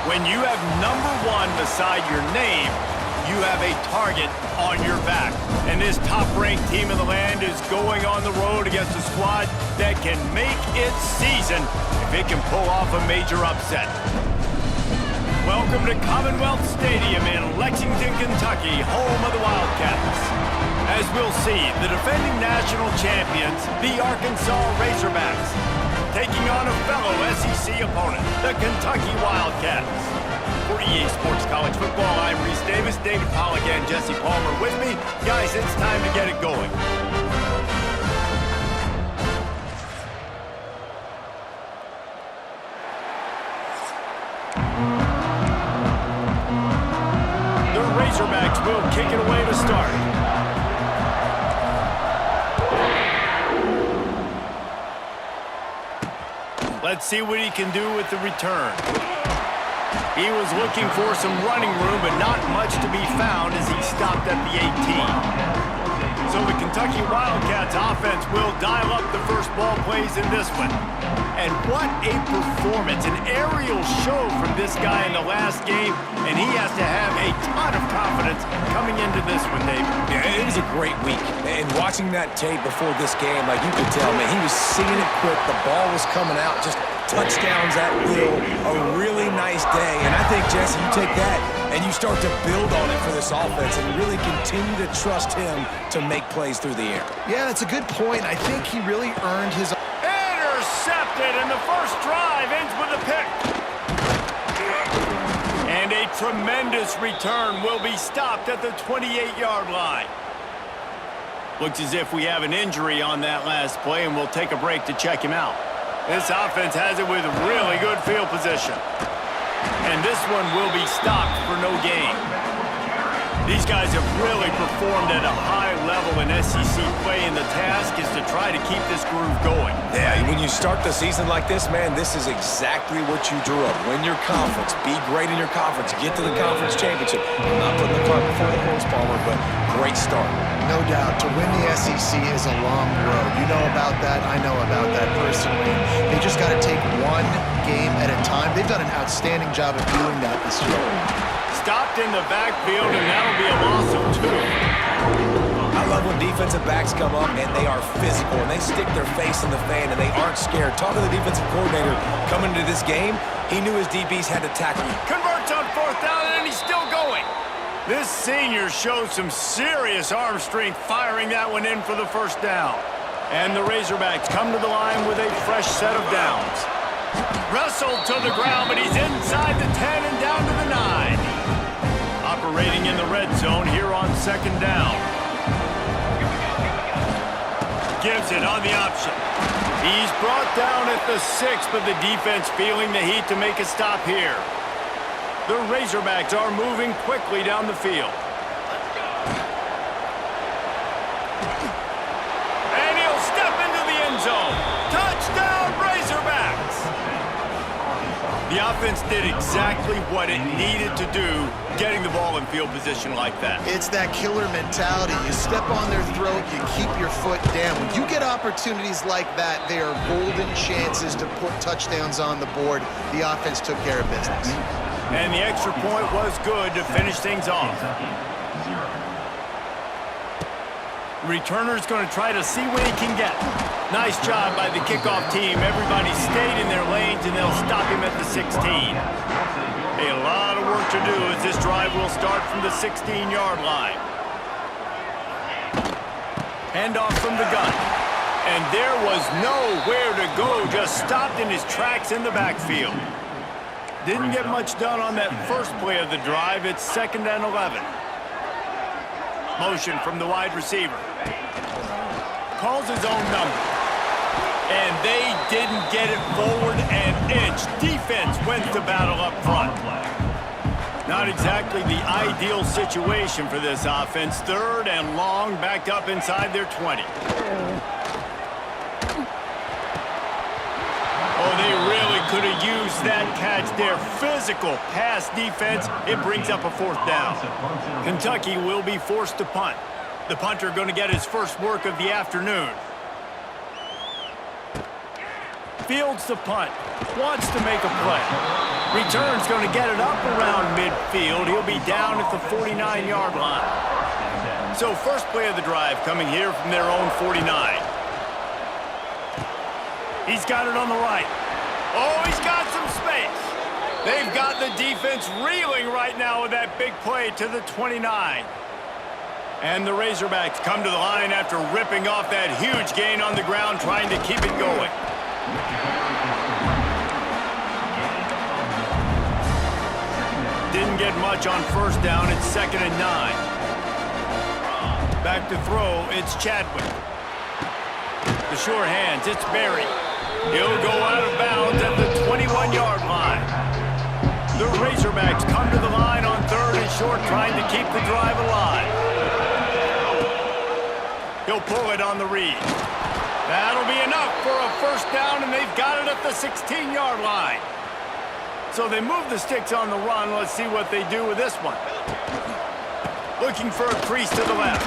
When you have #1 beside your name, you have a target on your back. And this top-ranked team in the land is going on the road against a squad that can make its season if it can pull off a major upset. Welcome to Commonwealth Stadium in Lexington, Kentucky, home of the Wildcats. As we'll see, the defending national champions, the Arkansas Razorbacks, taking on a fellow SEC opponent, the Kentucky Wildcats. For EA Sports College Football, I'm Reese Davis, David Pollack, and Jesse Palmer with me. Guys, it's time to get it going. The Razorbacks will kick it away to start. Let's see what he can do with the return. He was looking for some running room, but not much to be found as he stopped at the 18. So the Kentucky Wildcats offense will dial up the first ball plays in this one. And what a performance, an aerial show from this guy in the last game, and he has to have a ton of confidence coming into this one, David. Yeah, it was a great week. And watching that tape before this game, like you could tell, man, he was seeing it quick. The ball was coming out, just touchdowns at will. A really nice day. And I think, Jesse, you take that and you start to build on it for this offense and really continue to trust him to make plays through the air. Yeah, that's a good point. I think he really earned his... Intercepted, and the first drive ends with a pick. And a tremendous return will be stopped at the 28-yard line. Looks as if we have an injury on that last play, and we'll take a break to check him out. This offense has it with really good field position. And this one will be stopped for no gain. These guys have really performed at a high level in SEC play, and the task is to try to keep this groove going. Yeah, when you start the season like this, man, this is exactly what you drew up. Win your conference, be great in your conference, get to the conference championship. I'm not putting the cart before the horse, Palmer, but great start. No doubt, to win the SEC is a long road. You know about that, I know about that personally. They just got to take one game at a time. They've done an outstanding job of doing that this year. Stopped in the backfield, and that'll be a loss of 2. I love when defensive backs come up and they are physical and they stick their face in the fan and they aren't scared. Talk to the defensive coordinator coming into this game. He knew his DBs had to tackle. Converts on 4th down, and he's still going. This senior shows some serious arm strength firing that one in for the first down. And the Razorbacks come to the line with a fresh set of downs. Wrestled to the ground, but he's inside the 10 and down to the 9. Operating in the red zone here on 2nd down. Gives it on the option. He's brought down at the 6, but the defense feeling the heat to make a stop here. The Razorbacks are moving quickly down the field. And he'll step into the end zone. Touchdown, Razorbacks! The offense did exactly what it needed to do, getting the ball in field position like that. It's that killer mentality. You step on their throat, you keep your foot down. When you get opportunities like that, they are golden chances to put touchdowns on the board. The offense took care of business. And the extra point was good to finish things off. Returner's going to try to see what he can get. Nice job by the kickoff team. Everybody stayed in their lanes, and they'll stop him at the 16. A lot of work to do as this drive will start from the 16-yard line. Handoff from the gun. And there was nowhere to go, just stopped in his tracks in the backfield. Didn't get much done on that first play of the drive. It's 2nd and 11. Motion from the wide receiver. Calls his own number. And they didn't get it forward an inch. Defense wins the battle up front. Not exactly the ideal situation for this offense. 3rd and long, backed up inside their 20. Oh, they really could have used that catch. Their physical pass defense, it brings up a 4th down. Kentucky will be forced to punt. The punter going to get his first work of the afternoon. Fields the punt. Wants to make a play. Return's going to get it up around midfield. He'll be down at the 49-yard line. So first play of the drive coming here from their own 49. He's got it on the right. Oh, he's got some space. They've got the defense reeling right now with that big play to the 29. And the Razorbacks come to the line after ripping off that huge gain on the ground, trying to keep it going. Didn't get much on first down. It's 2nd and 9. Back to throw. It's Chadwick. The sure hands. It's Berry. He'll go out of bounds at the 21-yard line. The Razorbacks come to the line on 3rd and short, trying to keep the drive alive. He'll pull it on the read. That'll be enough for a first down, and they've got it at the 16-yard line. So they move the sticks on the run. Let's see what they do with this one. Looking for a crease to the left.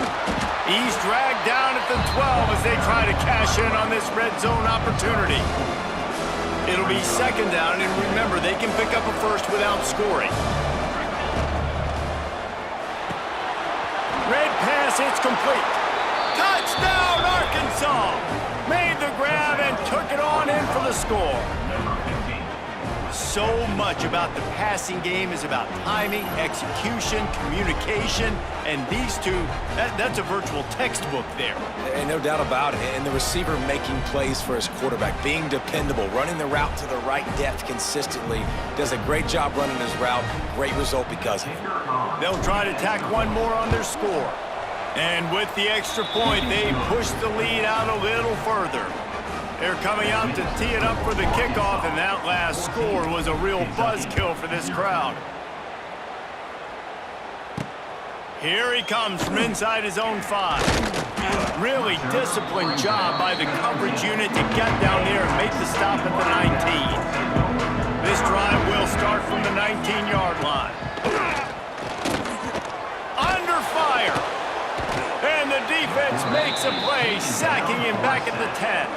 He's dragged down at the 12 as they try to cash in on this red zone opportunity. It'll be 2nd down, and remember, they can pick up a first without scoring. Red pass, it's complete. Touchdown, Arkansas! Made the grab and took it on in for the score. So much about the passing game is about timing, execution, communication, and these two, that's a virtual textbook there. And no doubt about it. And the receiver making plays for his quarterback, being dependable, running the route to the right depth consistently. Does a great job running his route. Great result because of it. They'll try to tack one more on their score. And with the extra point, they push the lead out a little further. They're coming out to tee it up for the kickoff, and that last score was a real buzzkill for this crowd. Here he comes from inside his own 5. Really disciplined job by the coverage unit to get down there and make the stop at the 19. This drive will start from the 19-yard line. Under fire. And the defense makes a play, sacking him back at the 10.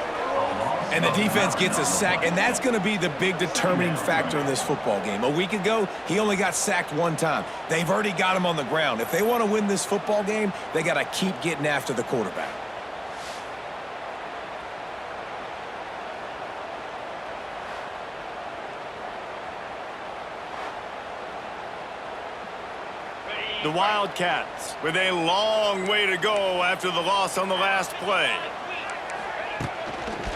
And the defense gets a sack, and that's going to be the big determining factor in this football game. A week ago, he only got sacked one time. They've already got him on the ground. If they want to win this football game, they got to keep getting after the quarterback. The Wildcats with a long way to go after the loss on the last play.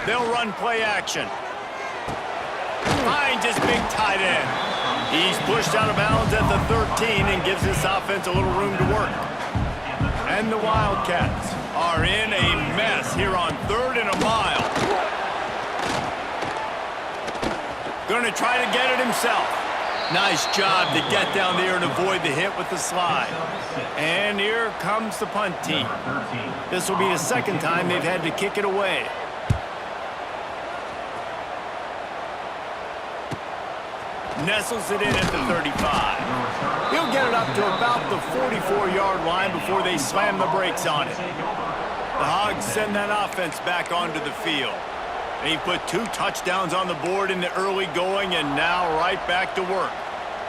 They'll run play action. Finds his big tight end. He's pushed out of bounds at the 13 and gives this offense a little room to work. And the Wildcats are in a mess here on 3rd and a mile. Going to try to get it himself. Nice job to get down there and avoid the hit with the slide. And here comes the punt team. This will be the 2nd time they've had to kick it away. Nestles it in at the 35. He'll get it up to about the 44-yard line before they slam the brakes on it. The Hogs send that offense back onto the field. They put 2 touchdowns on the board in the early going, and now right back to work.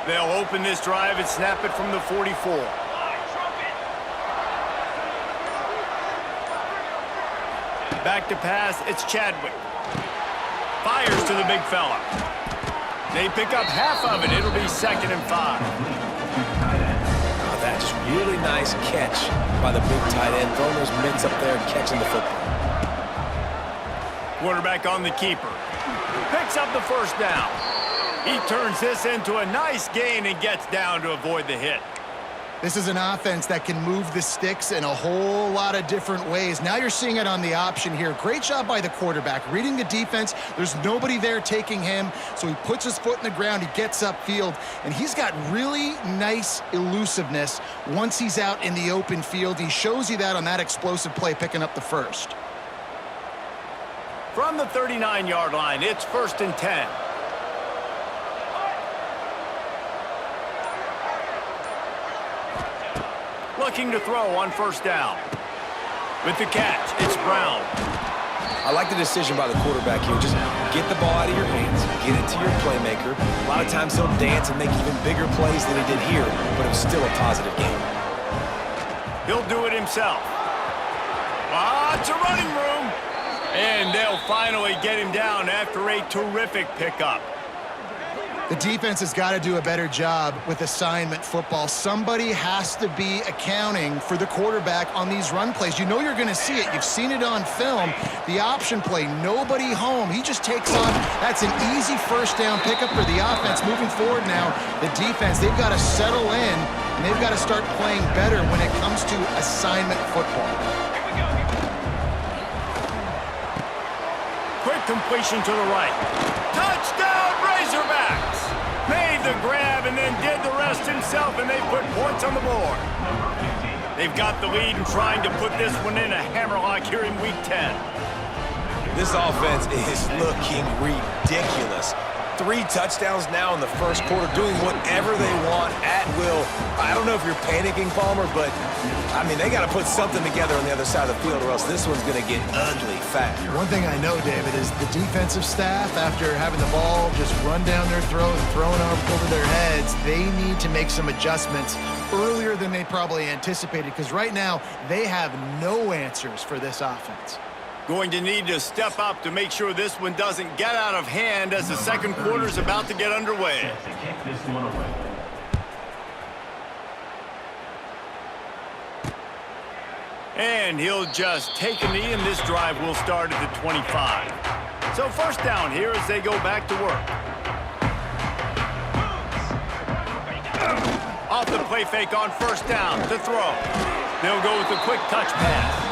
They'll open this drive and snap it from the 44. Back to pass, it's Chadwick. Fires to the big fella. They pick up half of it. It'll be 2nd and 5. Oh, that's really nice catch by the big tight end. Throwing those mitts up there and catching the football. Quarterback on the keeper. Picks up the first down. He turns this into a nice gain and gets down to avoid the hit. This is an offense that can move the sticks in a whole lot of different ways. Now you're seeing it on the option here. Great job by the quarterback. Reading the defense, there's nobody there taking him, so he puts his foot in the ground, he gets upfield, and he's got really nice elusiveness once he's out in the open field. He shows you that on that explosive play, picking up the first. From the 39-yard line, it's 1st and 10. Looking to throw on first down. With the catch, it's Brown. I like the decision by the quarterback here. Just Get the ball out of your hands, get it to your playmaker. A lot of times he'll dance and make even bigger plays than he did here, but it was still a positive game. He'll do it himself. Lots of running room. And they'll finally get him down after a terrific pickup. The defense has got to do a better job with assignment football. Somebody has to be accounting for the quarterback on these run plays. You know you're going to see it. You've seen it on film. The option play, nobody home. He just takes off. That's an easy first down pickup for the offense. Moving forward now, the defense, they've got to settle in, and they've got to start playing better when it comes to assignment football. Quick completion to the right. Touchdown, Razorbacks! Made the grab and then did the rest himself, and they put points on the board. They've got the lead and trying to put this one in a hammerlock here in Week 10. This offense is looking ridiculous. 3 touchdowns now in the first quarter, doing whatever they want at will. I don't know if you're panicking, Palmer, but, I mean, they got to put something together on the other side of the field or else this one's going to get ugly fast. One thing I know, David, is the defensive staff, after having the ball just run down their throat and throwing up over their heads, they need to make some adjustments earlier than they probably anticipated, because right now they have no answers for this offense. Going to need to step up to make sure this one doesn't get out of hand as the second quarter is about to get underway. And he'll just take a knee, and this drive will start at the 25. So first down here as they go back to work. Off the play fake on first down to throw. They'll go with a quick touch pass.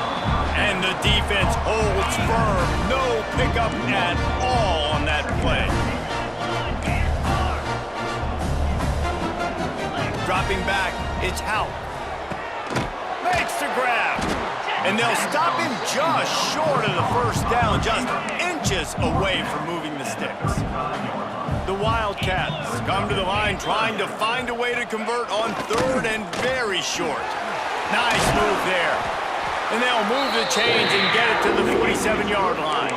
And the defense holds firm. No pickup at all on that play. Dropping back, it's Howe. Makes the grab. And they'll stop him just short of the first down, just inches away from moving the sticks. The Wildcats come to the line trying to find a way to convert on third and very short. Nice move there. And they'll move the chains and get it to the 47-yard line.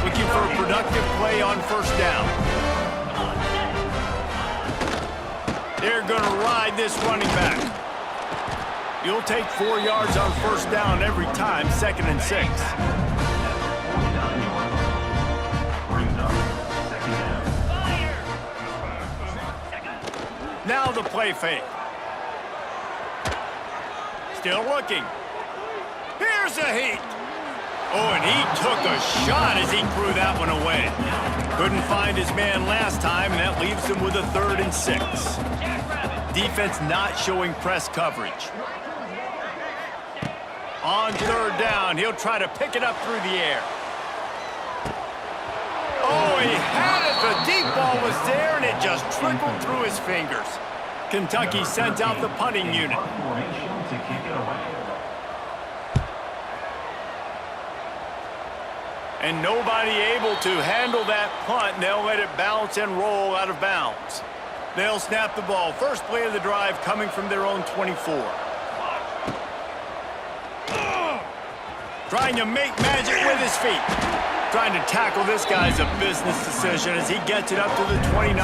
Looking for a productive play on first down. They're going to ride this running back. You'll take 4 yards on first down every time, 2nd and 6. Now the play fake. Still looking. Here's a heat. Oh, and he took a shot as he threw that one away. Couldn't find his man last time, and that leaves him with a 3rd and 6. Defense not showing press coverage. On third down, he'll try to pick it up through the air. Oh, he had it. The deep ball was there, and it just trickled through his fingers. Kentucky sent out the punting unit. And nobody able to handle that punt, and they'll let it bounce and roll out of bounds. They'll snap the ball. First play of the drive coming from their own 24. Trying to make magic with his feet. Trying to tackle this guy's a business decision as he gets it up to the 29.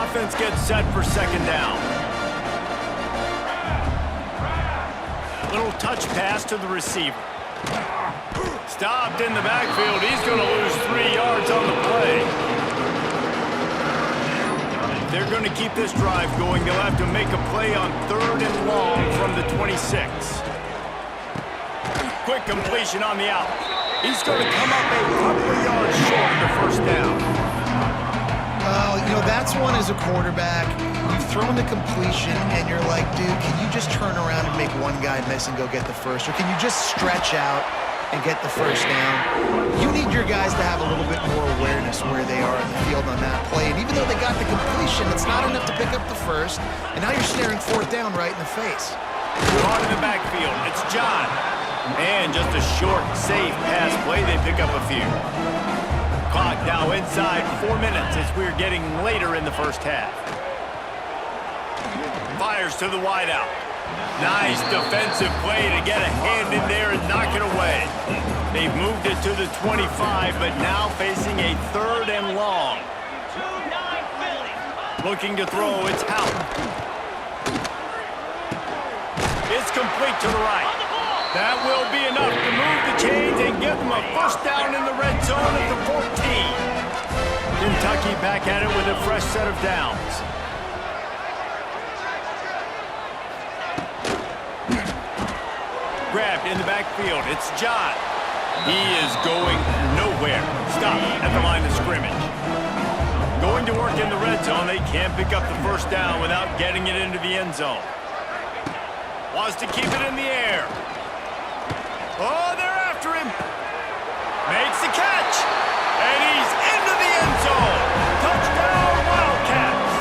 Offense gets set for second down. Little touch pass to the receiver. Stopped in the backfield. He's going to lose 3 yards on the play. They're going to keep this drive going. They'll have to make a play on 3rd and long from the 26. Quick completion on the out. He's going to come up a couple of yards short of the first down. Well, you know, that's one as a quarterback. You've thrown the completion, and you're like, dude, can you just turn around and make one guy miss and go get the first? Or can you just stretch out and get the first down? You need your guys to have a little bit more awareness where they are in the field on that play. And even though they got the completion, it's not enough to pick up the first. And now you're staring 4th down right in the face. Caught in the backfield. It's John. And just a short, safe pass play. They pick up a few. Clock now inside 4 minutes as we're getting later in the first half. Fires to the wideout. Nice defensive play to get a hand in there and knock it away. They've moved it to the 25, but now facing a 3rd and long. Looking to throw, it's Houghton. It's complete to the right. That will be enough to move the chains and give them a first down in the red zone at the 14. Kentucky back at it with a fresh set of downs. Grabbed in the backfield. It's John. He is going nowhere. Stop at the line of scrimmage. Going to work in the red zone. They can't pick up the first down without getting it into the end zone. Wants to keep it in the air. Oh, they're after him. Makes the catch. And he's into the end zone. Touchdown, Wildcats.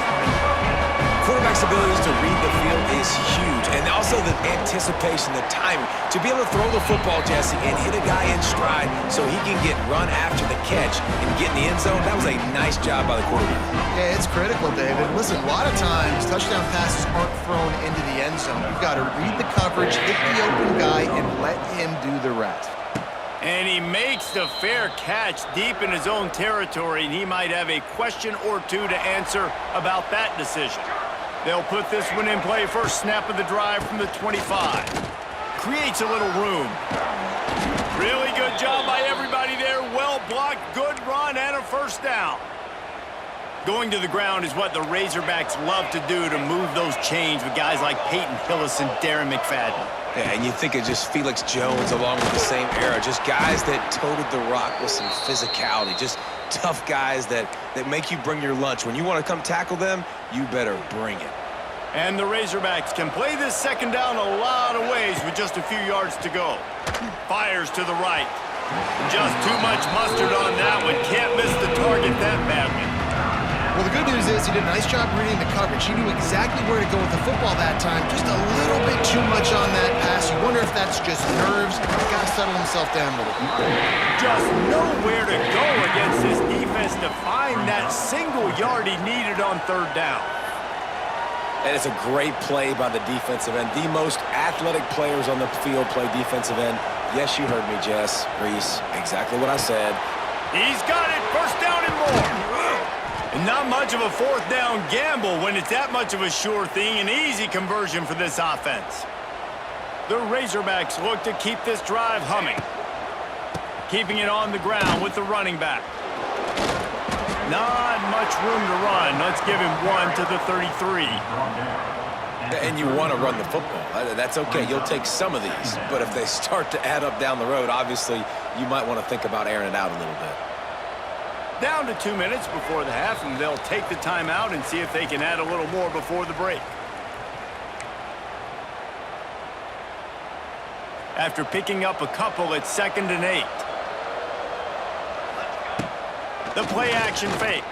Quarterback's ability to read the field is huge. And also the anticipation, the timing. To be able to throw the football, Jesse, and hit a guy in stride so he can get run after the catch and get in the end zone, that was a nice job by the quarterback. Yeah, it's critical, David. Listen, a lot of times, touchdown passes aren't thrown into the end zone. You've got to read the coverage, hit the open guy, and let him do the rest. And he makes the fair catch deep in his own territory, and he might have a question or two to answer about that decision. They'll put this one in play first snap of the drive from the 25. Creates a little room. Really good job by everybody there. Well blocked, good run, and a first down. Going to the ground is what the Razorbacks love to do to move those chains with guys like Peyton Hillis and Darren McFadden. Yeah, and you think of just Felix Jones along with the same era. Just guys that toted the rock with some physicality. Just tough guys that make you bring your lunch. When you want to come tackle them, you better bring it. And the Razorbacks can play this second down a lot of ways with just a few yards to go. Fires to the right. Just too much mustard on that one. Can't miss the target that badly. Well, the good news is he did a nice job reading the coverage. He knew exactly where to go with the football that time. Just a little bit too much on that pass. You wonder if that's just nerves. He's got to settle himself down a little bit. Just nowhere to go against this defense to find that single yard he needed on 3rd down. And it's a great play by the defensive end. The most athletic players on the field play defensive end. Yes, you heard me, Jess, Reese. Exactly what I said. He's got it. First down and more. And not much of a 4th down gamble when it's that much of a sure thing. An easy conversion for this offense. The Razorbacks look to keep this drive humming. Keeping it on the ground with the running back. Not much room to run. Let's give him one to the 33. And you want to run the football. That's okay. You'll take some of these. But if they start to add up down the road, obviously, you might want to think about airing it out a little bit. Down to 2 minutes before the half, and they'll take the timeout and see if they can add a little more before the break. After picking up a couple, it's 2nd and 8. The play action fake.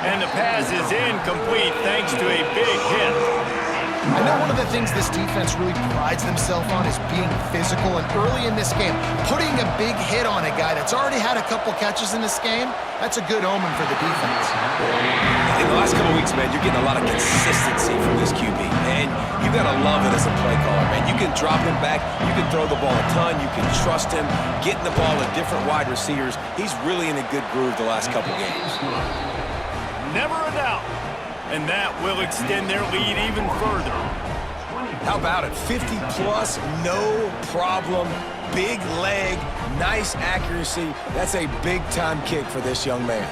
And the pass is incomplete thanks to a big hit. I know one of the things this defense really prides themselves on is being physical, and early in this game, putting a big hit on a guy that's already had a couple catches in this game, that's a good omen for the defense. In the last couple weeks, man, you're getting a lot of consistency from this QB, and you got to love it as a play caller, man. You can drop him back, you can throw the ball a ton, you can trust him, getting the ball to different wide receivers. He's really in a good groove the last couple games. Never a doubt. And that will extend their lead even further. How about it? 50-plus, no problem. Big leg, nice accuracy. That's a big-time kick for this young man.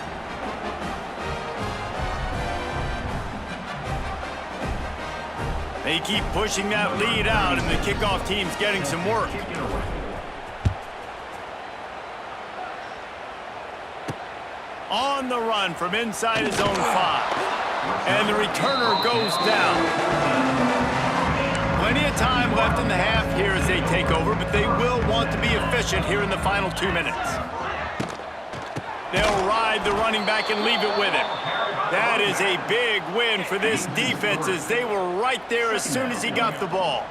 They keep pushing that lead out, and the kickoff team's getting some work. On the run from inside his own 5. And the returner goes down. Plenty of time left in the half here as they take over, but they will want to be efficient here in the final 2 minutes. They'll ride the running back and leave it with him. That is a big win for this defense as they were right there as soon as he got the ball.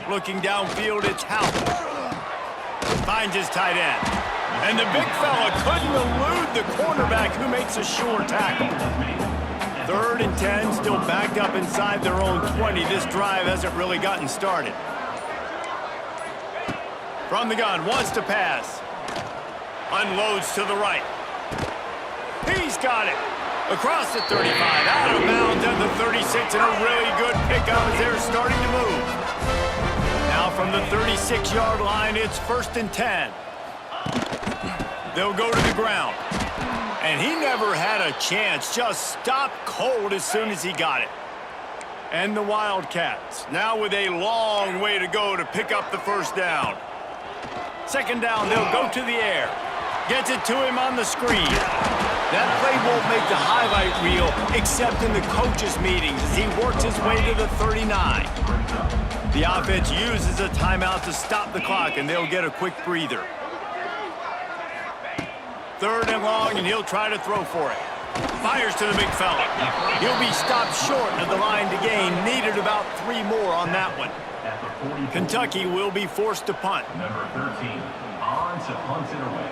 Looking downfield, it's Houghton. Finds his tight end. And the big fella couldn't elude the cornerback who makes a sure tackle. 3rd and 10, still backed up inside their own 20. This drive hasn't really gotten started. From the gun, wants to pass. Unloads to the right. He's got it. Across the 35, out of bounds at the 36, and a really good pickup as they're starting to move. Now from the 36-yard line, it's 1st and 10. They'll go to the ground. And he never had a chance, just stopped cold as soon as he got it. And the Wildcats, now with a long way to go to pick up the 1st down. 2nd down, they'll go to the air. Gets it to him on the screen. That play won't make the highlight reel except in the coaches' meetings as he works his way to the 39. The offense uses a timeout to stop the clock, and they'll get a quick breather. 3rd and long, and he'll try to throw for it. Fires to the big fella. He'll be stopped short of the line to gain. Needed about 3 more on that one. Kentucky will be forced to punt. Number 13, on to punt it away.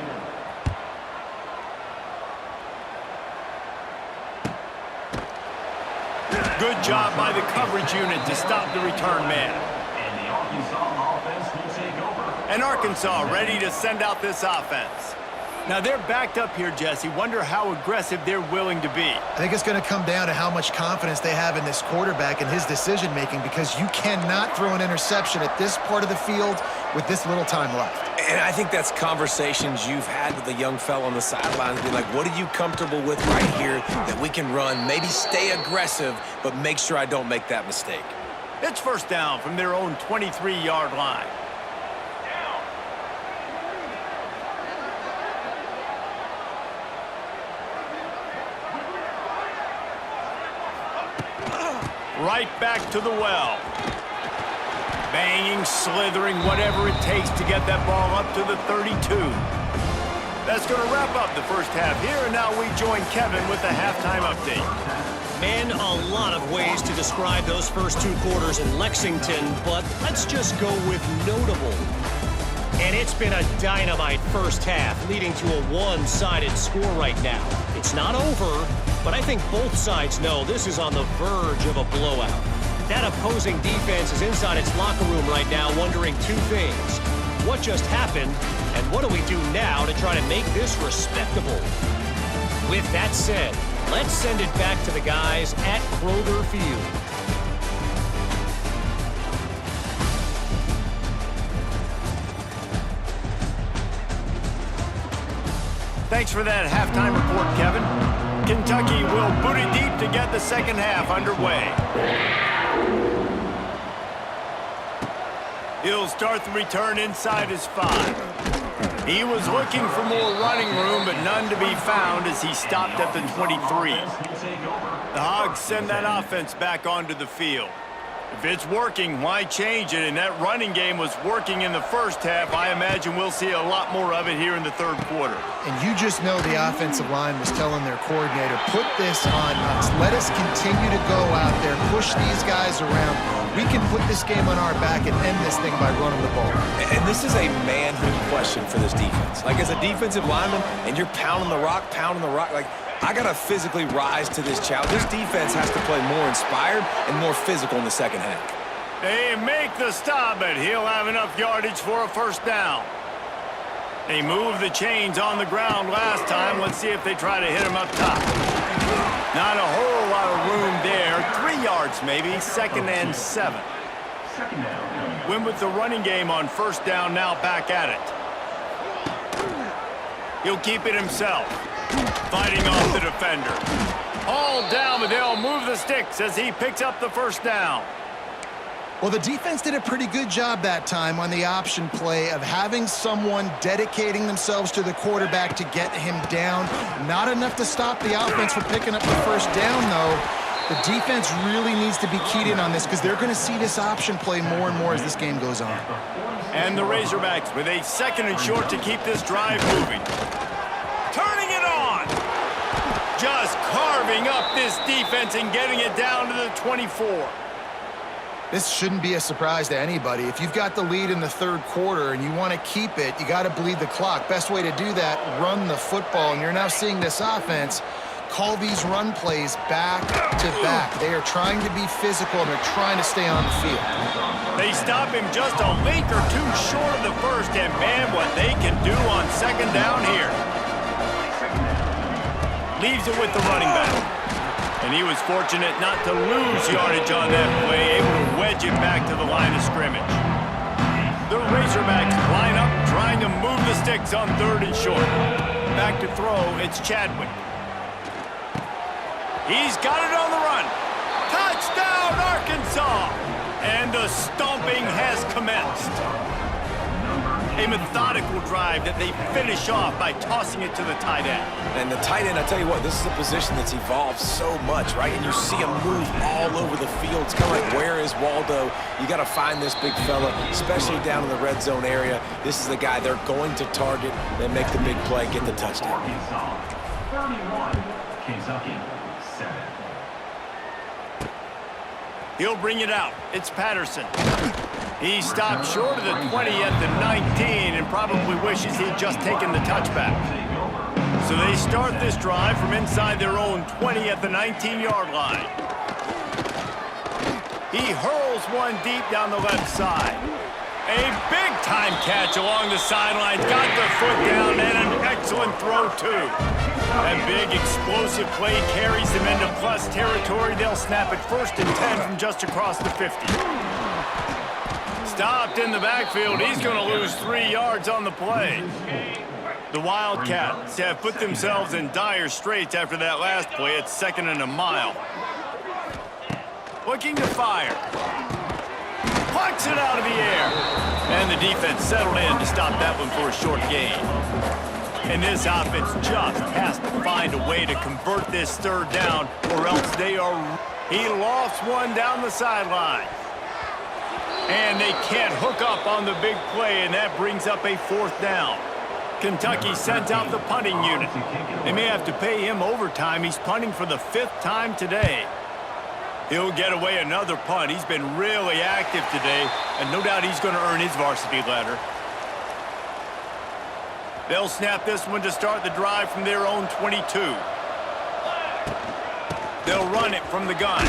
Good job by the coverage unit to stop the return man. And the Arkansas offense will take over. And Arkansas ready to send out this offense. Now they're backed up here, Jesse. Wonder how aggressive they're willing to be. I think it's going to come down to how much confidence they have in this quarterback and his decision-making, because you cannot throw an interception at this part of the field with this little time left. And I think that's conversations you've had with the young fella on the sidelines. Be like, what are you comfortable with right here that we can run? Maybe stay aggressive, but make sure I don't make that mistake. It's 1st down from their own 23-yard line. Right back to the well. Banging, slithering, whatever it takes to get that ball up to the 32. That's going to wrap up the 1st half here, and now we join Kevin with the halftime update. Man, a lot of ways to describe those first 2 quarters in Lexington, but let's just go with notable. And it's been a dynamite 1st half, leading to a one-sided score right now. It's not over, but I think both sides know this is on the verge of a blowout. That opposing defense is inside its locker room right now wondering 2 things. What just happened, and what do we do now to try to make this respectable? With that said, let's send it back to the guys at Kroger Field. Thanks for that halftime report, Kevin. Kentucky will boot it deep to get the 2nd half underway. He'll start the return inside his 5. He was looking for more running room, but none to be found as he stopped at the 23. The Hogs send that offense back onto the field. If it's working, why change it? And that running game was working in the 1st half. I imagine we'll see a lot more of it here in the 3rd quarter. And you just know the offensive line was telling their coordinator, put this on us. Let us continue to go out there, push these guys around. We can put this game on our back and end this thing by running the ball. And this is a manhood question for this defense. Like, as a defensive lineman, and you're pounding the rock, like, I got to physically rise to this challenge. This defense has to play more inspired and more physical in the 2nd half. They make the stop, but he'll have enough yardage for a 1st down. They moved the chains on the ground last time. Let's see if they try to hit him up top. Not a whole lot of room there. 3 yards maybe, 2nd and 7. Win with the running game on 1st down, now back at it. He'll keep it himself. Fighting off the defender. All down, but they'll move the sticks as he picks up the 1st down. Well, the defense did a pretty good job that time on the option play of having someone dedicating themselves to the quarterback to get him down. Not enough to stop the offense from picking up the 1st down, though. The defense really needs to be keyed in on this because they're going to see this option play more and more as this game goes on. And the Razorbacks with a 2nd and short to keep this drive moving. Turning it on. Just carving up this defense and getting it down to the 24. This shouldn't be a surprise to anybody. If you've got the lead in the 3rd quarter and you want to keep it, you got to bleed the clock. Best way to do that, run the football. And you're now seeing this offense call these run plays back to back. They are trying to be physical, and they're trying to stay on the field. They stop him just a link or two short of the first, and man, what they can do on second down here. Leaves it with the running back. And he was fortunate not to lose yardage on that play, able to wedge it back to the line of scrimmage. The Razorbacks line up, trying to move the sticks on 3rd and short. Back to throw, it's Chadwick. He's got it on the run. Touchdown, Arkansas! And the stomping has commenced. A methodical drive that they finish off by tossing it to the tight end. And the tight end, I tell you what, this is a position that's evolved so much, right? And you see him move all over the field. It's kind of like, where is Waldo? You got to find this big fella, especially down in the red zone area. This is the guy they're going to target, then make the big play, get the touchdown. Arkansas 31, Kentucky 7. He'll bring it out. It's Patterson. He stopped short of the 20 at the 19 and probably wishes he'd just taken the touchback. So they start this drive from inside their own 20 at the 19-yard line. He hurls one deep down the left side. A big-time catch along the sidelines. Got the foot down and an excellent throw, too. That big explosive play carries them into plus territory. They'll snap it 1st and 10 from just across the 50. Stopped in the backfield. He's going to lose 3 yards on the play. The Wildcats have put themselves in dire straits after that last play. It's 2nd and a mile. Looking to fire. Plucks it out of the air. And the defense settled in to stop that one for a short gain. And this offense just has to find a way to convert this 3rd down, or else they are... He lofts one down the sideline. And they can't hook up on the big play, and that brings up a 4th down. Kentucky sends out the punting unit. They may have to pay him overtime. He's punting for the 5th time today. He'll get away another punt. He's been really active today, and no doubt he's going to earn his varsity letter. They'll snap this one to start the drive from their own 22. They'll run it from the gun.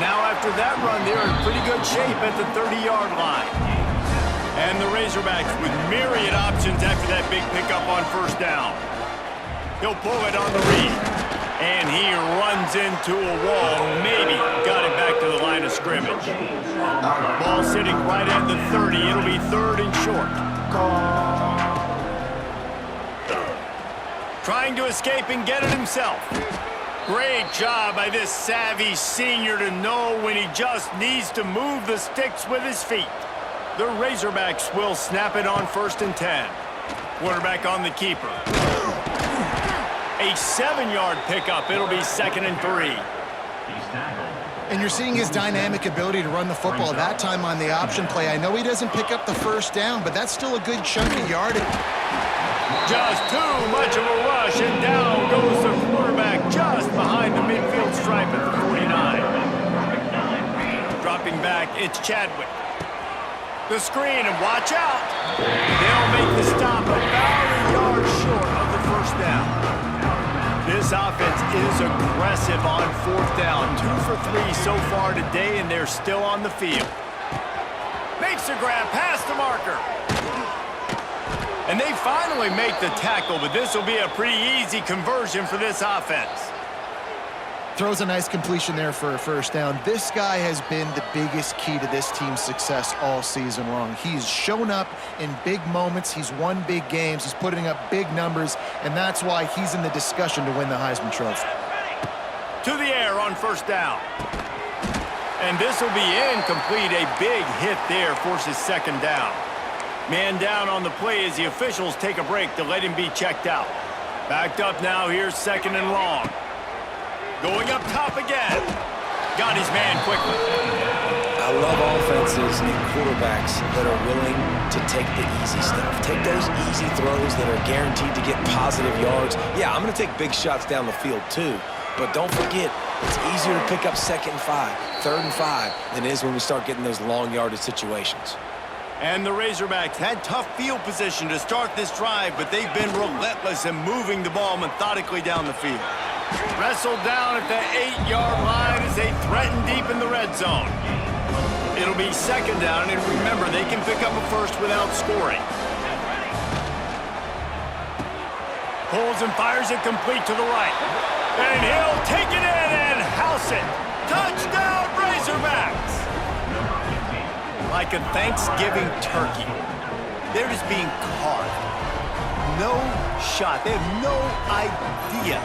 Now after that run, they're in pretty good shape at the 30-yard line. And the Razorbacks with myriad options after that big pickup on 1st down. He'll pull it on the read. And he runs into a wall. Maybe got it back to the line of scrimmage. Ball sitting right at the 30. It'll be 3rd and short. Trying to escape and get it himself. Great job by this savvy senior to know when he just needs to move the sticks with his feet. The Razorbacks will snap it on 1st and 10. Quarterback on the keeper. A 7-yard pickup. It'll be 2nd and 3. And you're seeing his dynamic ability to run the football, that time on the option play. I know he doesn't pick up the 1st down, but that's still a good chunk of yardage. Just too much of a rush, and down goes the quarterback just behind the midfield stripe at the 49. Dropping back, it's Chadwick. The screen, and watch out. They'll make the stop about a yard short of the 1st down. This offense is aggressive on 4th down. 2 for 3 so far today, and they're still on the field. Makes the grab past the marker. And they finally make the tackle, but this will be a pretty easy conversion for this offense. Throws a nice completion there for a 1st down. This guy has been the biggest key to this team's success all season long. He's shown up in big moments. He's won big games. He's putting up big numbers, and that's why he's in the discussion to win the Heisman Trophy. To the air on 1st down. And this will be incomplete. A big hit there forces 2nd down. Man down on the play as the officials take a break to let him be checked out. Backed up now, here's 2nd and long. Going up top again. Got his man quickly. I love offenses and quarterbacks that are willing to take the easy stuff. Take those easy throws that are guaranteed to get positive yards. Yeah, I'm going to take big shots down the field too. But don't forget, it's easier to pick up 2nd and 5, 3rd and 5 than it is when we start getting those long yardage situations. And the Razorbacks had tough field position to start this drive, but they've been relentless in moving the ball methodically down the field. Wrestled down at the 8-yard line as they threaten deep in the red zone. It'll be second down, and remember, they can pick up a first without scoring. Pulls and fires it complete to the right. And he'll take it in and house it. Touchdown, Razorbacks! Like a Thanksgiving turkey, they're just being carved. No shot. They have no idea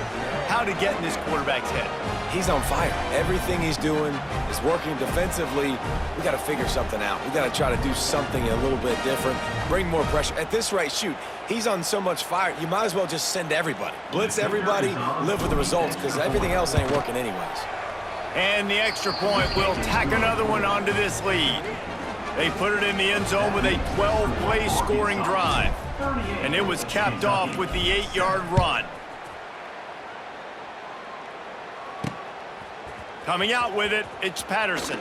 how to get in this quarterback's head. He's on fire. Everything he's doing is working defensively. We got to figure something out. We got to try to do something a little bit different, bring more pressure. At this rate, shoot, he's on so much fire, you might as well just send everybody. Blitz everybody, live with the results, because everything else ain't working anyways. And the extra point will tack another one onto this lead. They put it in the end zone with a 12-play scoring drive. And it was capped off with the 8-yard run. Coming out with it, it's Patterson.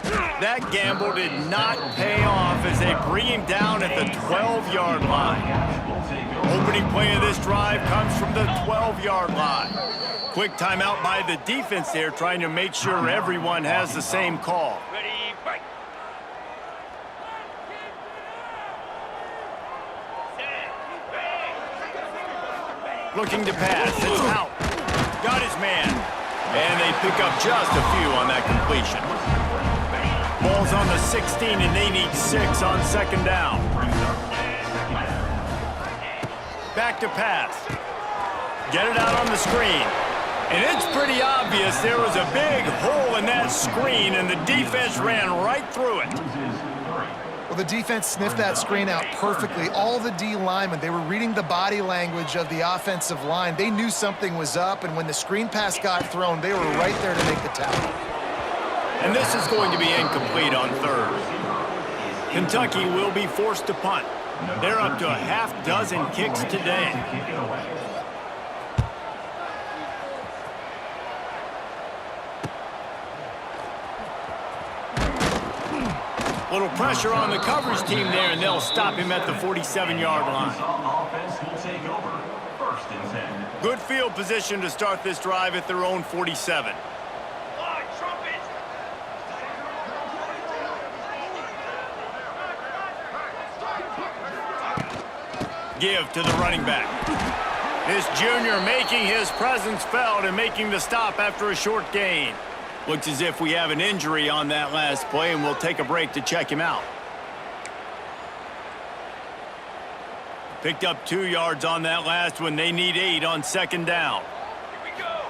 That gamble did not pay off as they bring him down at the 12-yard line. Opening play of this drive comes from the 12-yard line. Quick timeout by the defense there, trying to make sure everyone has the same call. Looking to pass, it's out. Got his man. And they pick up just a few on that completion. Ball's on the 16, and they need 6 on second down. Back to pass. Get it out on the screen. And it's pretty obvious there was a big hole in that screen, and the defense ran right through it. Well, the defense sniffed that screen out perfectly. All the D linemen, they were reading the body language of the offensive line. They knew something was up, and when the screen pass got thrown, they were right there to make the tackle. And this is going to be incomplete on third. Kentucky will be forced to punt. They're up to a half-dozen kicks today. Little pressure on the coverage team there, and they'll stop him at the 47-yard line. Good field position to start this drive at their own 47. Give to the running back. This junior making his presence felt and making the stop after a short gain. Looks as if we have an injury on that last play, and we'll take a break to check him out. Picked up 2 yards on that last one. They need 8 on second down. Here we go.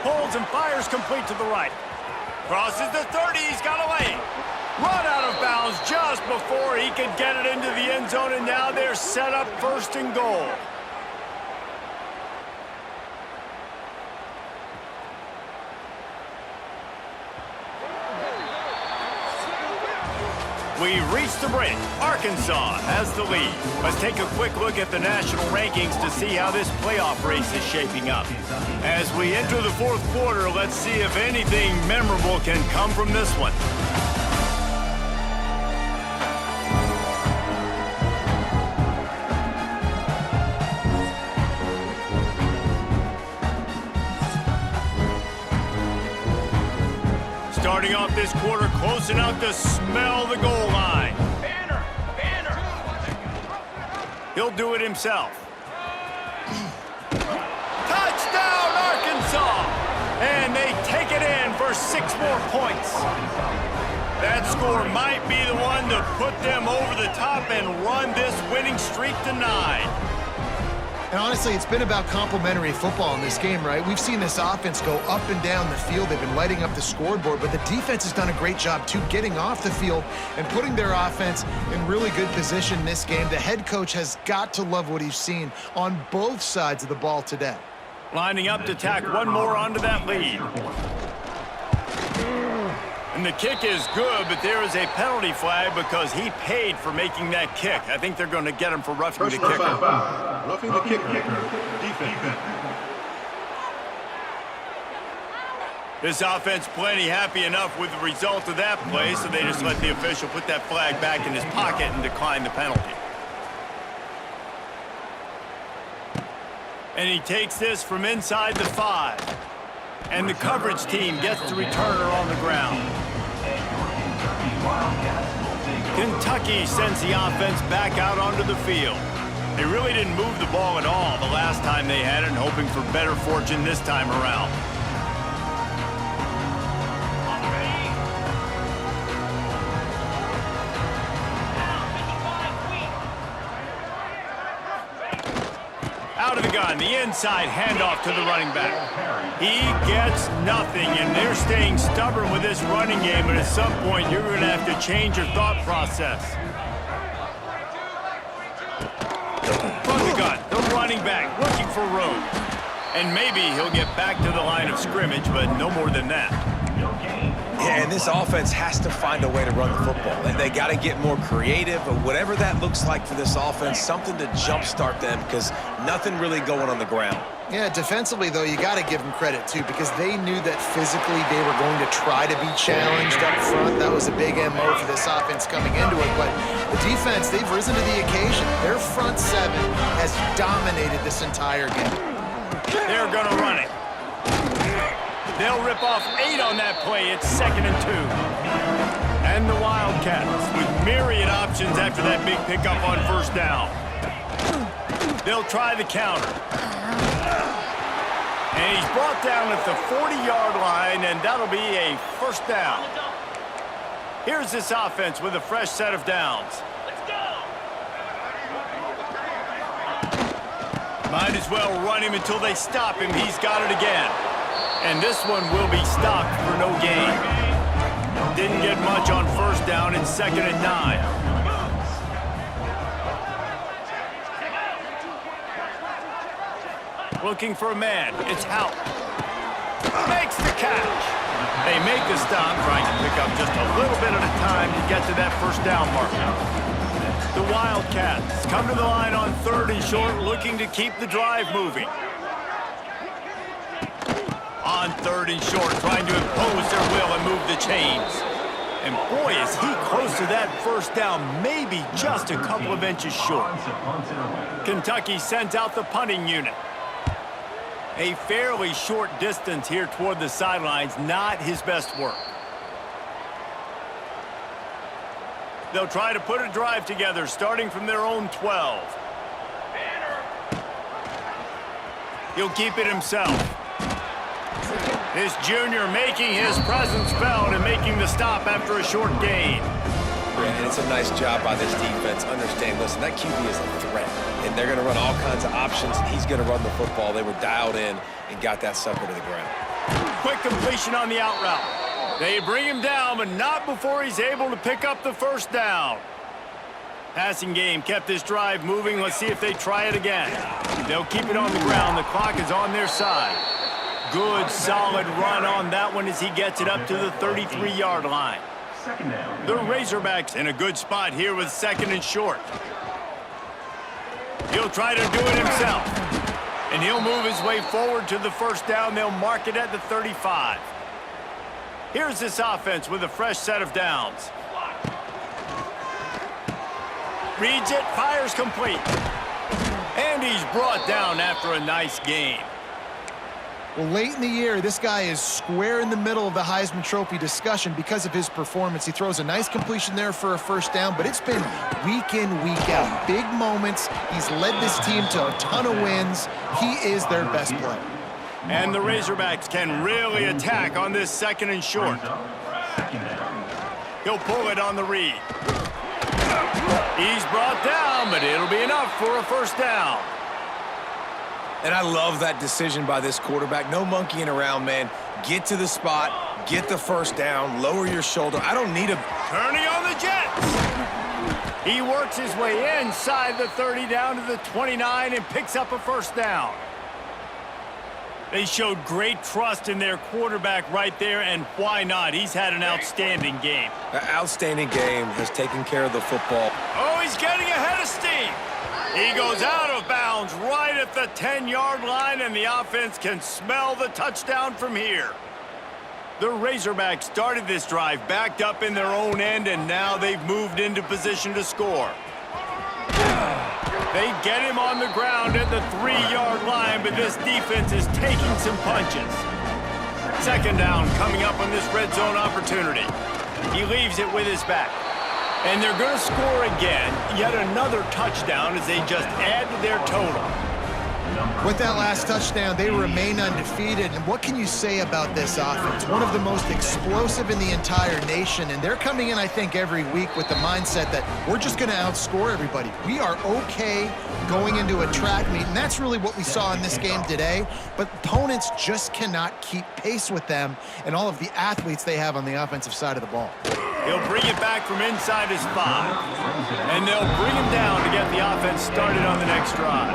Pulls and fires complete to the right. Crosses the 30. He's got away. Run out of bounds just before he could get it into the end zone, and now they're set up first and goal. We've reached the break. Arkansas has the lead. Let's take a quick look at the national rankings to see how this playoff race is shaping up. As we enter the fourth quarter, let's see if anything memorable can come from this one. Starting off this quarter close enough to smell the goal line. Banner! He'll do it himself. Touchdown, Arkansas! And they take it in for 6 more points. That score might be the one to put them over the top and run this winning streak to 9. And honestly, it's been about complementary football in this game, right? We've seen this offense go up and down the field. They've been lighting up the scoreboard, but the defense has done a great job, too, getting off the field and putting their offense in really good position in this game. The head coach has got to love what he's seen on both sides of the ball today. Lining up to tack one more onto that lead. And the kick is good, but there is a penalty flag because he paid for making that kick. I think they're going to get him for roughing the kicker. Roughing the kicker. Defense. This offense plenty happy enough with the result of that play, so they just let the official put that flag back in his pocket and decline the penalty. And he takes this from inside the 5. And the coverage team gets the returner on the ground. Kentucky sends the offense back out onto the field. They really didn't move the ball at all the last time they had it, and hoping for better fortune this time around. Out of the gun, the inside handoff to the running back. He gets nothing, and they're staying stubborn with this running game, but at some point you're going to have to change your thought process. From the gun, the running back looking for room. And maybe he'll get back to the line of scrimmage, but no more than that. Yeah, and this offense has to find a way to run the football. They got to get more creative, but whatever that looks like for this offense, something to jumpstart them, because nothing really going on the ground. Yeah, defensively, though, you got to give them credit, too, because they knew that physically they were going to try to be challenged up front. That was a big MO for this offense coming into it. But the defense, they've risen to the occasion. Their front 7 has dominated this entire game. They're going to run it. They'll rip off 8 on that play. It's 2nd and 2. And the Wildcats with myriad options after that big pickup on first down. They'll try the counter. And he's brought down at the 40-yard line, and that'll be a first down. Here's this offense with a fresh set of downs. Might as well run him until they stop him. He's got it again. And this one will be stopped for no gain. Didn't get much on first down. It's 2nd and 9. Looking for a man. It's Hout. Makes the catch. They make the stop, trying to pick up just a little bit at a time to get to that first down marker. The Wildcats come to the line on 3rd and short, looking to keep the drive moving. On 3rd and short, trying to impose their will and move the chains. And boy, is he close to that first down, maybe just a couple of inches short. Kentucky sends out the punting unit. A fairly short distance here toward the sidelines, not his best work. They'll try to put a drive together, starting from their own 12. He'll keep it himself. This junior making his presence felt and making the stop after a short gain. And it's a nice job by this defense. Understand, listen, that QB is a threat, and they're going to run all kinds of options, and he's going to run the football. They were dialed in and got that sucker to the ground. Quick completion on the out route. They bring him down, but not before he's able to pick up the first down. Passing game kept this drive moving. Let's see if they try it again. They'll keep it on the ground. The clock is on their side. Good, solid run on that one as he gets it up to the 33-yard line. The Razorbacks in a good spot here with 2nd and short. He'll try to do it himself. And he'll move his way forward to the first down. They'll mark it at the 35. Here's this offense with a fresh set of downs. Reads it, fires complete. And he's brought down after a nice gain. Well, late in the year, this guy is square in the middle of the Heisman Trophy discussion because of his performance. He throws a nice completion there for a first down, but it's been week in, week out. Big moments. He's led this team to a ton of wins. He is their best player. And the Razorbacks can really attack on this 2nd and short. He'll pull it on the read. He's brought down, but it'll be enough for a first down. And I love that decision by this quarterback. No monkeying around, man. Get to the spot, get the first down, lower your shoulder. I don't need a... Turning on the Jets. He works his way inside the 30 down to the 29 and picks up a first down. They showed great trust in their quarterback right there, and why not? He's had an outstanding game. An outstanding game, has taken care of the football. Oh, he's getting ahead of steam. He goes out of bounds right at the 10-yard line, and the offense can smell the touchdown from here. The Razorbacks started this drive backed up in their own end, and now they've moved into position to score. They get him on the ground at the 3-yard line, but this defense is taking some punches. Second down coming up on this red zone opportunity. He leaves it with his back. And they're going to score again, yet another touchdown as they just add to their total. With that last touchdown, they remain undefeated. And what can you say about this offense? One of the most explosive in the entire nation. And they're coming in, I think, every week with the mindset that we're just going to outscore everybody. We are okay going into a track meet. And that's really what we saw in this game today. But opponents just cannot keep pace with them and all of the athletes they have on the offensive side of the ball. He'll bring it back from inside his 5. And they'll bring him down to get the offense started on the next drive.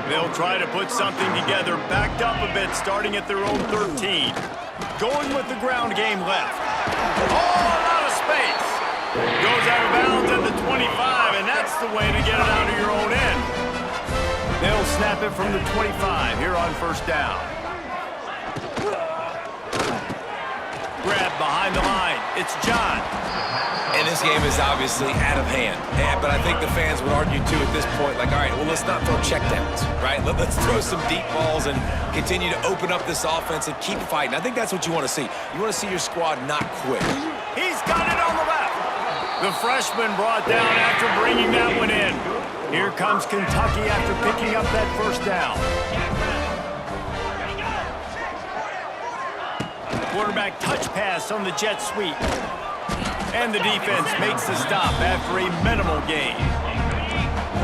They'll try to put something together, backed up a bit, starting at their own 13. Going with the ground game left. Oh, a lot of space. Goes out of bounds at the 25, and that's the way to get it out of your own end. They'll snap it from the 25 here on first down. Grab behind the line. It's John. And this game is obviously out of hand. But I think the fans would argue, too, at this point, like, all right, well, let's not throw checkdowns, right? Let's throw some deep balls and continue to open up this offense and keep fighting. I think that's what you want to see. You want to see your squad not quit. He's got it on the left. The freshman brought down after bringing that one in. Here comes Kentucky after picking up that first down. Quarterback touch pass on the jet sweep. And the defense makes the stop after a minimal gain.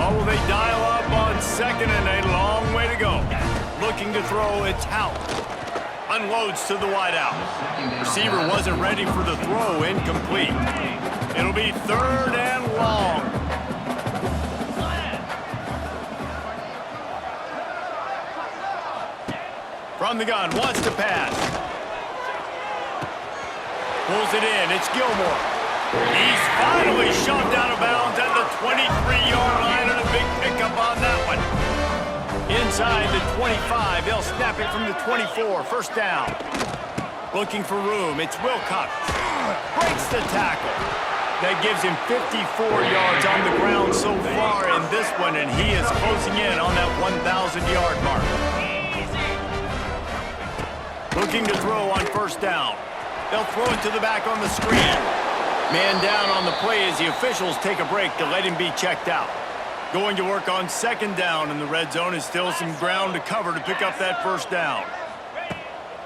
What will they dial up on second and a long way to go? Looking to throw, it's out. Unloads to the wideout. Receiver wasn't ready for the throw, incomplete. It'll be third and long. From the gun, wants to pass. Pulls it in, it's Gilmore. He's finally shoved out of bounds at the 23-yard line, and a big pickup on that one. Inside the 25, they'll snap it from the 24, first down. Looking for room, it's Wilcox. Breaks the tackle. That gives him 54 yards on the ground so far in this one, and he is closing in on that 1,000-yard mark. Looking to throw on first down. They'll throw it to the back on the screen. Man down on the play as the officials take a break to let him be checked out. Going to work on second down in the red zone is still some ground to cover to pick up that first down.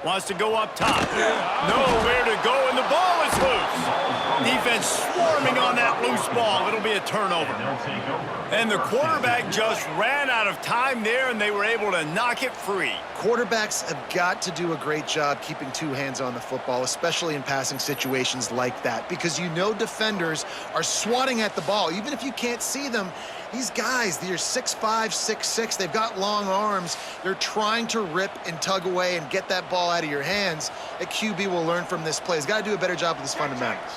Wants to go up top. Nowhere to go, and the ball is loose. Defense swarming on that loose ball. It'll be a turnover. And the quarterback just ran out of time there, and they were able to knock it free. Quarterbacks have got to do a great job keeping two hands on the football, especially in passing situations like that, because you know defenders are swatting at the ball. Even if you can't see them, these guys, they're 6'5", 6'6", they've got long arms. They're trying to rip and tug away and get that ball out of your hands. A QB will learn from this play. He's got to do a better job with his fundamentals.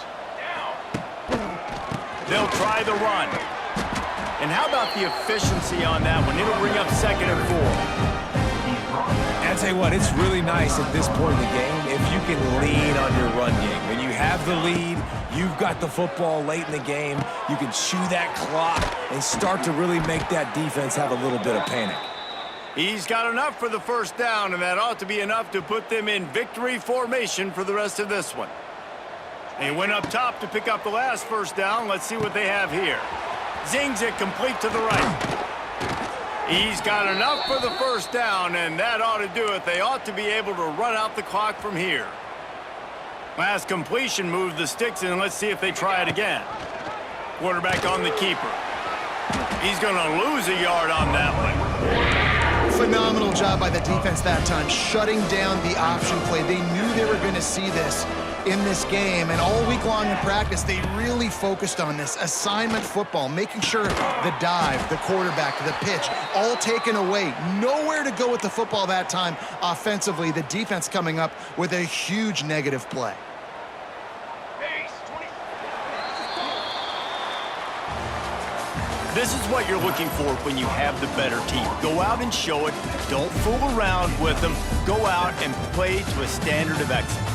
They'll try the run. And how about the efficiency on that one? It'll bring up second and 4. I'll tell you what, it's really nice at this point in the game if you can lean on your run game. When you have the lead, you've got the football late in the game, you can chew that clock and start to really make that defense have a little bit of panic. He's got enough for the first down, and that ought to be enough to put them in victory formation for the rest of this one. They went up top to pick up the last first down. Let's see what they have here. Zings it complete to the right. He's got enough for the first down, and that ought to do it. They ought to be able to run out the clock from here. Last completion moved the sticks in. Let's see if they try it again. Quarterback on the keeper. He's going to lose a yard on that one. Phenomenal job by the defense that time, shutting down the option play. They knew they were going to see this in this game, and all week long in practice, they really focused on this assignment football, making sure the dive, the quarterback, the pitch, all taken away. Nowhere to go with the football that time offensively. The defense coming up with a huge negative play. This is what you're looking for when you have the better team. Go out and show it. Don't fool around with them. Go out and play to a standard of excellence.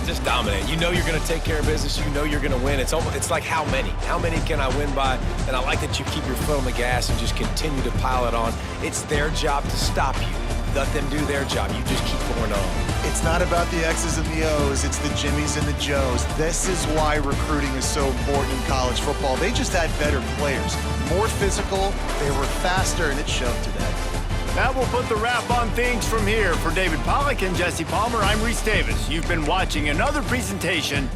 just dominate. You know you're going to take care of business. You know you're going to win. It's like how many? How many can I win by? And I like that you keep your foot on the gas and just continue to pile it on. It's their job to stop you. Let them do their job. You just keep pouring on. It's not about the X's and the O's. It's the Jimmies and the Joes. This is why recruiting is so important in college football. They just had better players, more physical, they were faster, and it showed today. That will put the wrap on things from here. For David Pollack and Jesse Palmer, I'm Reese Davis. You've been watching another presentation